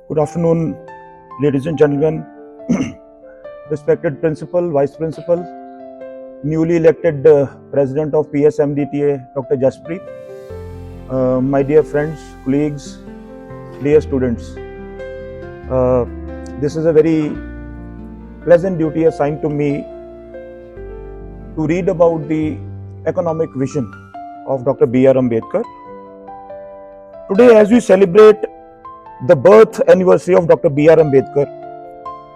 Good afternoon, ladies and gentlemen, respected principal, vice principal, newly elected president of PSMDTA, Dr. Jaspreet, my dear friends, colleagues, dear students. This is a very pleasant duty assigned to me to read about the economic vision of Dr. B.R. Ambedkar. Today, as we celebrate the birth anniversary of Dr. B.R. Ambedkar,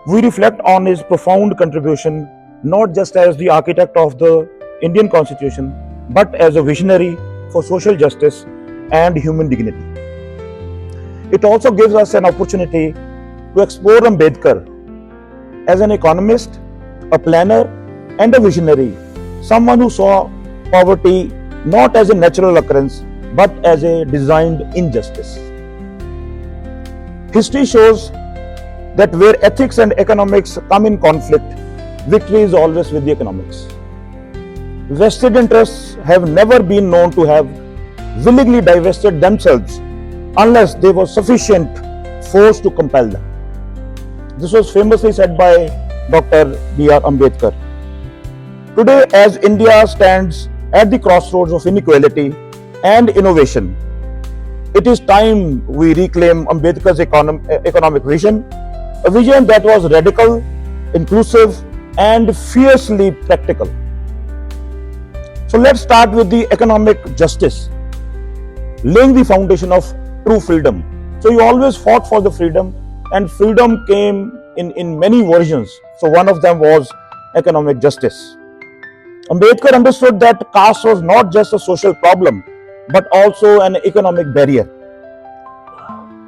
we reflect on his profound contribution not just as the architect of the Indian Constitution, but as a visionary for social justice and human dignity. It also gives us an opportunity to explore Ambedkar as an economist, a planner, and a visionary, someone who saw poverty not as a natural occurrence, but as a designed injustice. History shows that where ethics and economics come in conflict, victory is always with the economics. Vested interests have never been known to have willingly divested themselves unless there was sufficient force to compel them. This was famously said by Dr. B.R. Ambedkar. Today, as India stands at the crossroads of inequality and innovation, it is time we reclaim Ambedkar's economic vision, a vision that was radical, inclusive, and fiercely practical. So let's start with the economic justice, laying the foundation of true freedom. So he always fought for the freedom, and freedom came in many versions. So one of them was economic justice. Ambedkar understood that caste was not just a social problem, but also an economic barrier.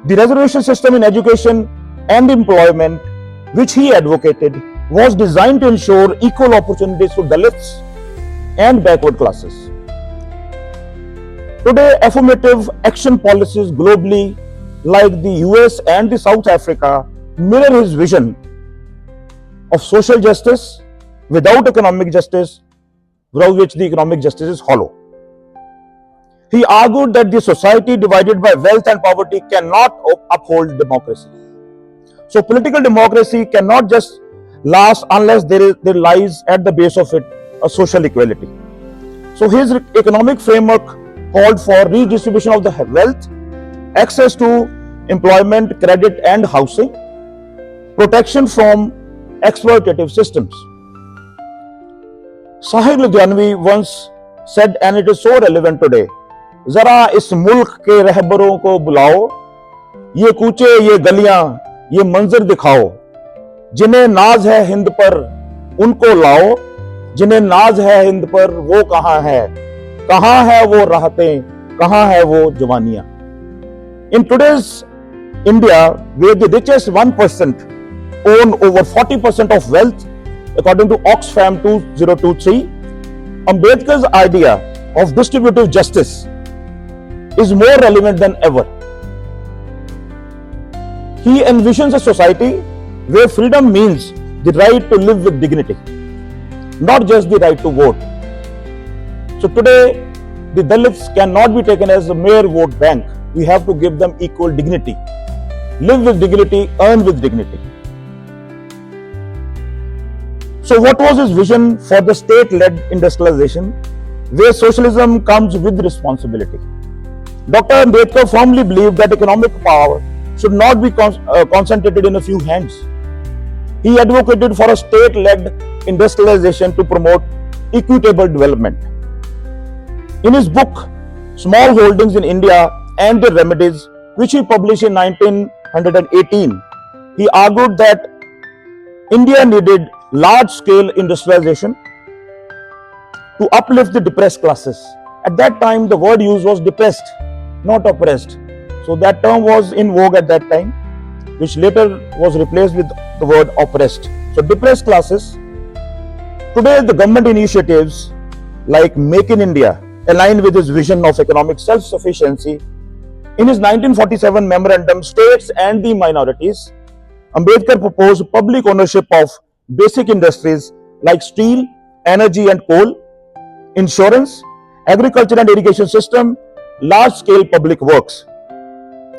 The reservation system in education and employment, which he advocated, was designed to ensure equal opportunities for Dalits and backward classes. Today, affirmative action policies globally, like the US and the South Africa, mirror his vision of social justice without economic justice, without which the economic justice is hollow. He argued that the society divided by wealth and poverty cannot uphold democracy. So political democracy cannot just last unless there lies at the base of it a social equality. So his economic framework called for redistribution of the wealth, access to employment, credit and housing, protection from exploitative systems. Sahir Ludhianvi once said, and it is so relevant today, जरा इस मुल्क के रहबरों को बुलाओ, ये कूचे ये गलियां ये मंजर दिखाओ, जिन्हें नाज है हिंद पर उनको लाओ, जिन्हें नाज है हिंद पर वो कहां है वो राहतें, कहां है वो जवानियां. In today's India, where the richest 1% own over 40% of wealth, according to Oxfam 2023, Ambedkar's idea of distributive justice is more relevant than ever. He envisions a society where freedom means the right to live with dignity, not just the right to vote. So today, the Dalits cannot be taken as a mere vote bank. We have to give them equal dignity. Live with dignity, earn with dignity. So what was his vision for the state-led industrialization, where socialism comes with responsibility? Dr. Ambedkar firmly believed that economic power should not be concentrated in a few hands. He advocated for a state-led industrialization to promote equitable development. In his book, Small Holdings in India and Their Remedies, which he published in 1918, he argued that India needed large-scale industrialization to uplift the depressed classes. At that time, the word used was depressed, not oppressed. So that term was in vogue at that time, which later was replaced with the word oppressed. So depressed classes. Today, the government initiatives like Make in India align with his vision of economic self-sufficiency. In his 1947 memorandum, States and the Minorities, Ambedkar proposed public ownership of basic industries like steel, energy and coal, insurance, agriculture and irrigation system, large-scale public works.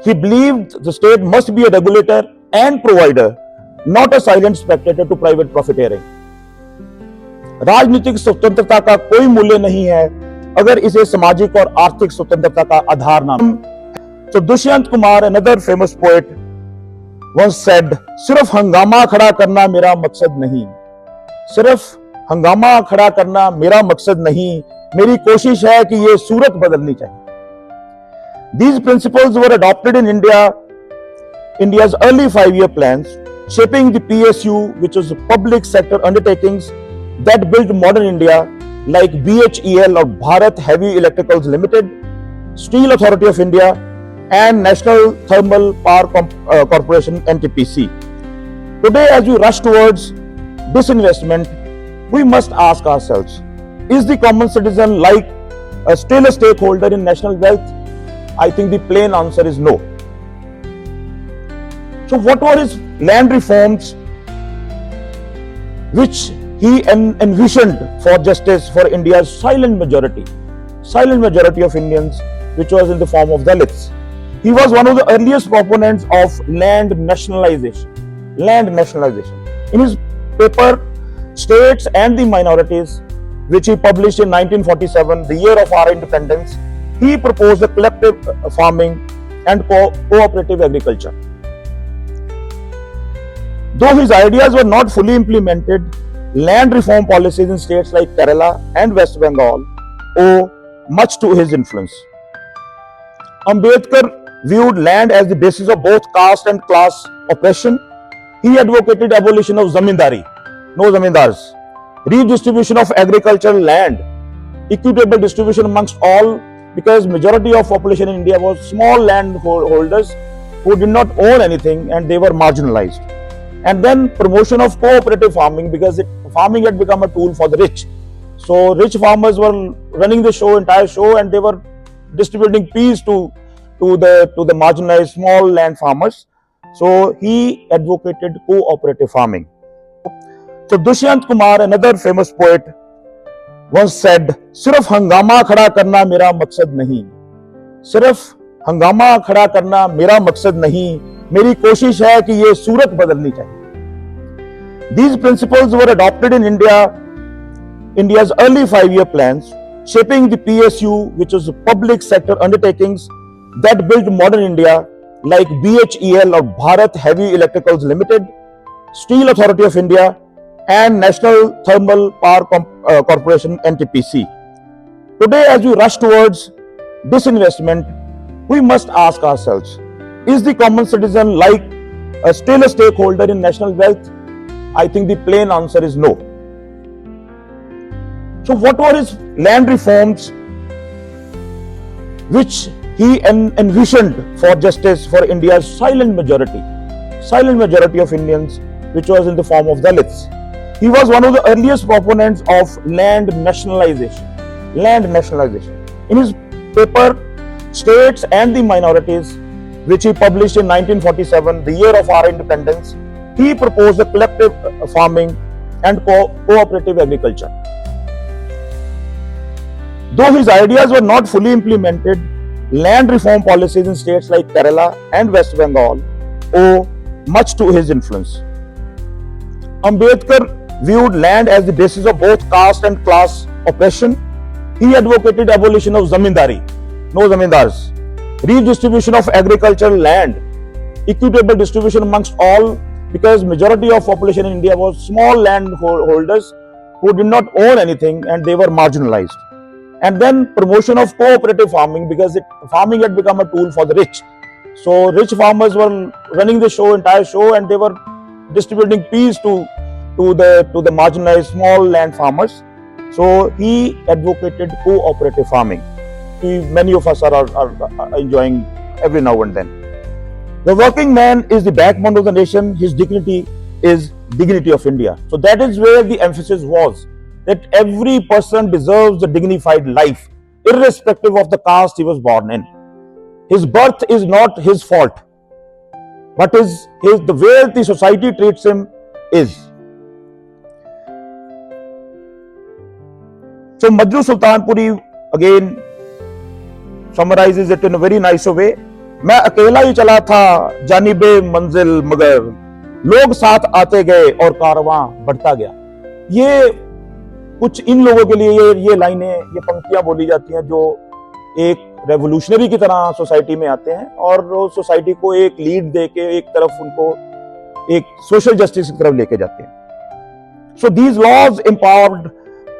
He believed the state must be a regulator and provider, not a silent spectator to private profiteering. राजनीतिक स्वतंत्रता का कोई मूल्य नहीं है अगर इसे सामाजिक और आर्थिक स्वतंत्रता का आधार ना। So Dushyant Kumar, another famous poet, once said, सिर्फ हंगामा खड़ा करना मेरा मकसद नहीं, सिर्फ हंगामा खड़ा करना मेरा मकसद नहीं, मेरी कोशिश है कि ये सूरत बदलनी चाहिए. These principles were adopted in India's early 5-year plans, shaping the PSU, which was public sector undertakings that built modern India, like BHEL or Bharat Heavy Electricals Limited, Steel Authority of India, and National Thermal Power Corporation (NTPC). Today, as we rush towards disinvestment, we must ask ourselves: is the common citizen still a stakeholder in national wealth? I think the plain answer is no. So, what were his land reforms which he envisioned for justice for India's silent majority of Indians, which was in the form of Dalits? He was one of the earliest proponents of land nationalization. In his paper, States and the Minorities, which he published in 1947, the year of our independence, he proposed a collective farming and cooperative agriculture. Though his ideas were not fully implemented, land reform policies in states like Kerala and West Bengal owe much to his influence. Ambedkar viewed land as the basis of both caste and class oppression. He advocated abolition of zamindari, no zamindars, redistribution of agricultural land, equitable distribution amongst all, because majority of population in India was small landholders who did not own anything and they were marginalized. And then promotion of cooperative farming, because farming had become a tool for the rich. So rich farmers were running the entire show, and they were distributing peas to the marginalized small land farmers. So he advocated cooperative farming. So Dushyant Kumar, another famous poet, once said, सिर्फ हंगामा खड़ा करना मेरा मकसद नहीं, सिर्फ हंगामा खड़ा करना मेरा मकसद नहीं, मेरी कोशिश है कि ये सूरत बदलनी चाहिए. These principles were adopted in India's early 5-year plans, shaping the PSU, which was public sector undertakings that built modern India, like BHEL or Bharat Heavy Electricals Limited, Steel Authority of India, and National Thermal Power Corporation (NTPC). Today, as we rush towards disinvestment, we must ask ourselves: is the common citizen still a stakeholder in national wealth? I think the plain answer is no. So, what were his land reforms which he envisioned for justice for India's silent majority of Indians, which was in the form of Dalits? He was one of the earliest proponents of land nationalization. In his paper, States and the Minorities, which he published in 1947, the year of our independence, he proposed a collective farming and cooperative agriculture. Though his ideas were not fully implemented, land reform policies in states like Kerala and West Bengal owe much to his influence. Ambedkar viewed land as the basis of both caste and class oppression. He advocated abolition of zamindari, no zamindars, redistribution of agricultural land, equitable distribution amongst all, because majority of population in India was small landholders who did not own anything and they were marginalized. And then promotion of cooperative farming, because farming had become a tool for the rich. So rich farmers were running the entire show, and they were distributing peas to the marginalized small land farmers. So he advocated cooperative farming. Many of us are enjoying every now and then. The working man is the backbone of the nation. His dignity is dignity of India. So that is where the emphasis was, that every person deserves a dignified life, irrespective of the caste he was born in. His birth is not his fault, but the way the society treats him is. So Majru Sultanpuri again summarizes it in a very nice way. मैं अकेला ही चला था जानिबे मंजिल, मगर लोग साथ आते गए और कारवां बढ़ता गया। ये कुछ इन लोगों के लिए ये लाइनें, ये पंक्तियां बोली जाती हैं जो एक रेवोल्यूशनरी की तरह सोसाइटी में आते हैं और सोसाइटी को एक लीड दे के एक तरफ उनको एक सोशल जस्टिस की तरफ लेके जाते हैं। So these laws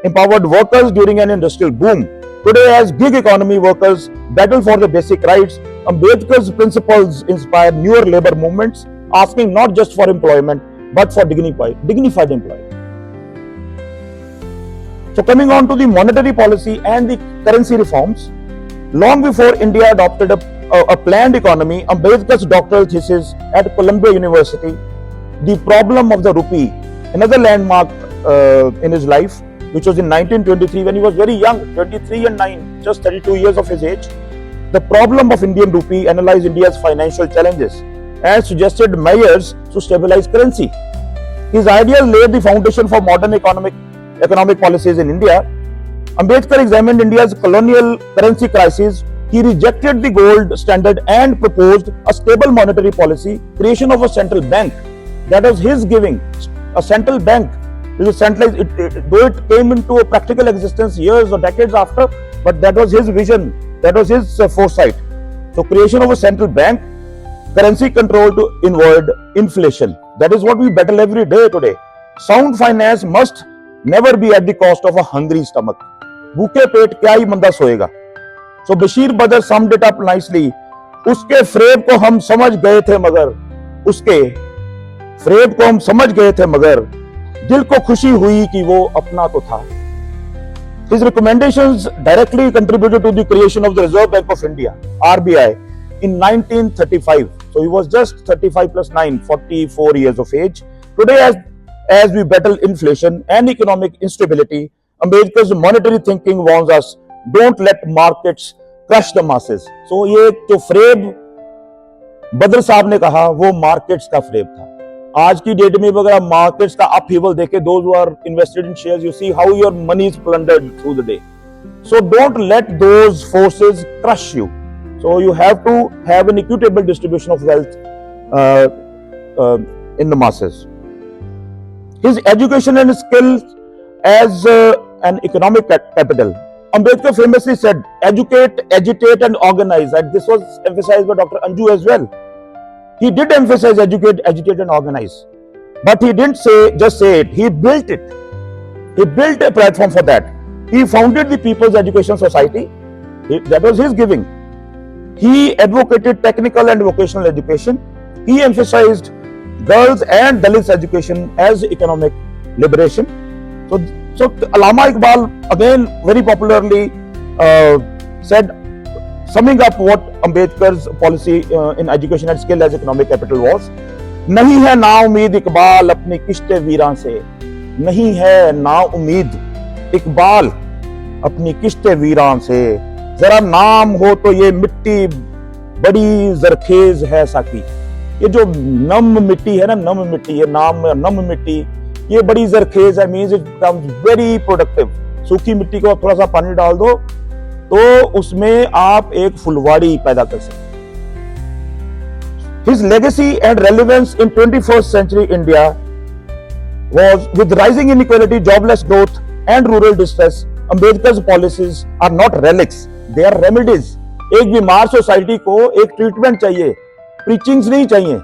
empowered workers during an industrial boom. Today, as gig economy workers battle for their basic rights, Ambedkar's principles inspire newer labor movements, asking not just for employment but for dignified employment. So coming on to the monetary policy and the currency reforms, long before India adopted a planned economy, Ambedkar's doctoral thesis at Columbia University, The Problem of the Rupee, another landmark in his life, which was in 1923 when he was very young, 23 and 9, just 32 years of his age. The Problem of Indian Rupee analyzed India's financial challenges and suggested measures to stabilize currency. His ideas laid the foundation for modern economic policies in India. Ambedkar examined India's colonial currency crisis. He rejected the gold standard and proposed a stable monetary policy, creation of a central bank. That was his giving. A central bank is centralized, though it came into a practical existence years or decades after, but that was his vision, that was his foresight. So creation of a central bank, currency control to avoid inflation. That is what we battle every day today. Sound finance must never be at the cost of a hungry stomach. भूखे पेट क्या ही बंदा सोएगा. So Bashir Badr summed it up nicely. उसके फ्रेब को हम समझ गए थे मगर दिल को खुशी हुई कि वो अपना तो था. His recommendations directly contributed to the creation of the Reserve Bank of India, RBI, in 1935. So he was just 35 plus 9, 44 years of age. Today, as we battle inflation and economic instability, Ambedkar's monetary thinking warns us, don't let markets crush the masses. So ये जो फ्रेब बद्र साहब ने कहा वो markets का फ्रेब था. आज की डेट में अगर आप मार्केट्स का अपहीवल देखें, those who are invested in shares, you see how your money is plundered through the day. So don't let those forces crush you. So you have to have an equitable distribution of wealth in the masses. His education and skills as an economic capital. Ambedkar famously said, educate, agitate and organize. And this was emphasized by Dr. Anju as well. He did emphasize educate, agitate and organize. But he didn't just say it. He built it. He built a platform for that. He founded the People's Education Society. That was his giving. He advocated technical and vocational education. He emphasized girls and Dalits education as economic liberation. So Allama Iqbal again very popularly said, summing up what Ambedkar's policy in education and skill as economic capital was, नहीं है ना उम्मीद इकबाल अपनी किश्ते वीरां से, नहीं है ना उम्मीद इकबाल अपनी किश्ते वीरां से, जरा नाम हो तो ये मिट्टी बड़ी जरखेज है साकी. ये जो नम मिट्टी है ना, नम मिट्टी, ये नाम नम मिट्टी, ये बड़ी जरखेज है, means it becomes very productive. सूखी मिट्टी को आप थोड़ा सा पानी डाल दो तो उसमें आप एक फुलवाड़ी पैदा कर सकते हैं. His legacy and relevance in 21st century India was, with rising inequality, jobless growth and rural distress, Ambedkar's policies are not relics, they are remedies. एक बीमार सोसाइटी को एक ट्रीटमेंट चाहिए, preachings नहीं चाहिए.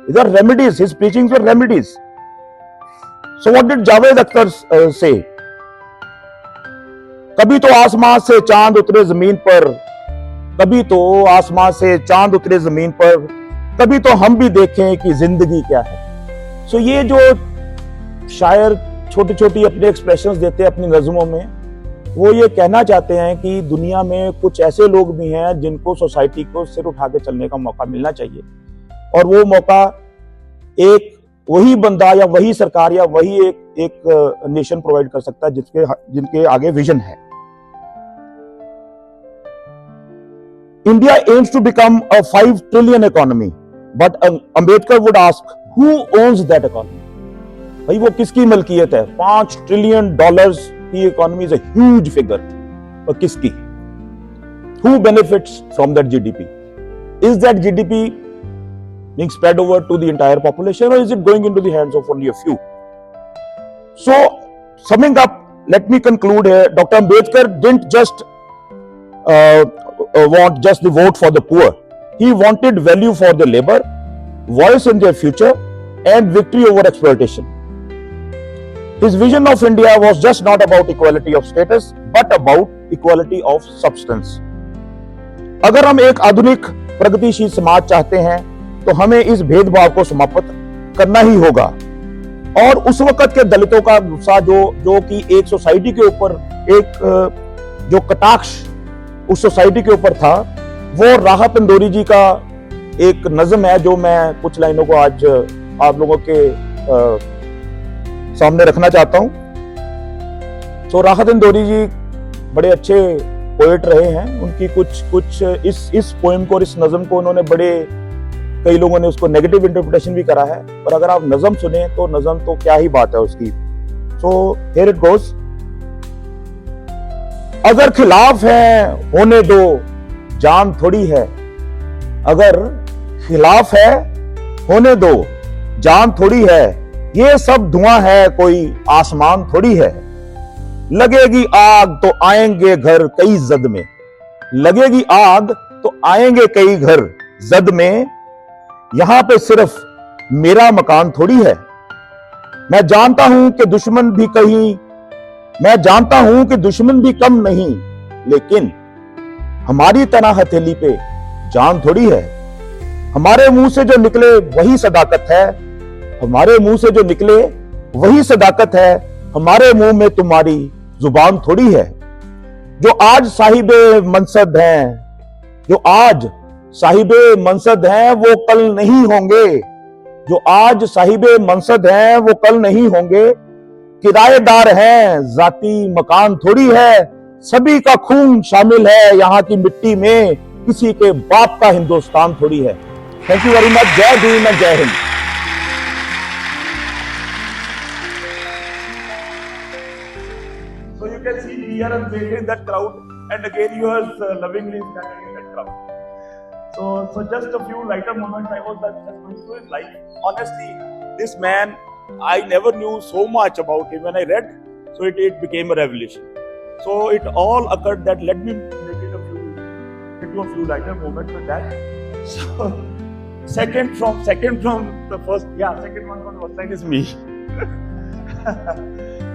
These are remedies. His preachings were remedies. So what did Javed Akhtar say? कभी तो आसमान से चांद उतरे जमीन पर, कभी तो आसमान से चांद उतरे जमीन पर, कभी तो हम भी देखें कि जिंदगी क्या है. सो ये जो शायर छोटी छोटी अपने एक्सप्रेशंस देते हैं अपनी नज़मों में, वो ये कहना चाहते हैं कि दुनिया में कुछ ऐसे लोग भी हैं जिनको सोसाइटी को सिर उठा के चलने का मौका मिलना चाहिए, और वो मौका एक वही बंदा या वही सरकार या वही एक नेशन प्रोवाइड कर सकता है जिनके आगे विजन है. India aims to become a 5 trillion economy, but Ambedkar would ask, who owns that economy? भाई वो किसकी मलकियत है? $5 trillion की economy is a huge figure. और किसकी? Who benefits from that GDP? is that GDP being spread over to the entire population, or is it going into the hands of only a few? So, summing up, let me conclude here. Dr. Ambedkar didn't just want just the vote for the poor. He wanted value for the labor, voice in their future, and victory over exploitation. His vision of India was just not about equality of status, but about equality of substance. अगर हम एक आधुनिक प्रगतिशील समाज चाहते हैं, तो हमें इस भेदभाव को समाप्त करना ही होगा। और उस वक्त के दलितों का गुस्सा जो कि एक सोसाइटी के ऊपर एक जो कटाक्ष उस सोसाइटी के ऊपर था, वो राहत इंदौरी जी का एक नज्म है जो मैं कुछ लाइनों को आज आप लोगों के सामने रखना चाहता हूं। तो राहत इंदौरी जी बड़े अच्छे पोएट रहे हैं। उनकी कुछ इस पोएम को और इस नज्म को उन्होंने कई लोगों ने उसको नेगेटिव इंटरप्रिटेशन भी करा है, पर अगर आप नज्म सुने तो नज्म तो क्या ही बात है उसकी। So here it goes. अगर खिलाफ है होने दो, जान थोड़ी है। अगर खिलाफ है होने दो, जान थोड़ी है। ये सब धुआं है, कोई आसमान थोड़ी है। लगेगी आग तो आएंगे घर कई जद में। लगेगी आग तो आएंगे कई घर जद में। यहां पे सिर्फ मेरा मकान थोड़ी है। मैं जानता हूं कि दुश्मन भी कम नहीं, लेकिन हमारी तना हथेली पे जान थोड़ी है। हमारे मुंह से जो निकले वही सदाकत है। हमारे मुंह से जो निकले वही सदाकत है। हमारे मुंह में तुम्हारी जुबान थोड़ी है। जो आज साहिबे मनसब हैं, वो कल नहीं होंगे। जो आज साहिबे मनसब हैं, वो कल नहीं होंगे। किराएदार हैं, जाती मकान थोड़ी है। सभी का खून शामिल है यहाँ की मिट्टी में। किसी के बाप का हिंदुस्तान थोड़ी है। Thank you very much. जय भीम एंड जय Hind. So you can see here and there in that crowd, and again he was lovingly standing in that crowd. So just a few lighter moments I was just going through his life. Honestly, this man, I never knew so much about him. When I read, so it became a revelation. So it all occurred that let me make it a few lighter moments with that. So second from the first, second one from the first line is me.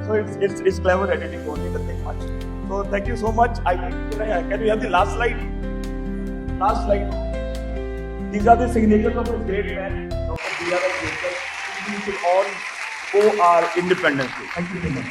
So it's clever editing only, nothing much. So thank you so much. I think can we have the last slide? Last slide. These are the signatures of this great man, Dr. B.R. Ambedkar. We should all owe our independence to. Thank you so much.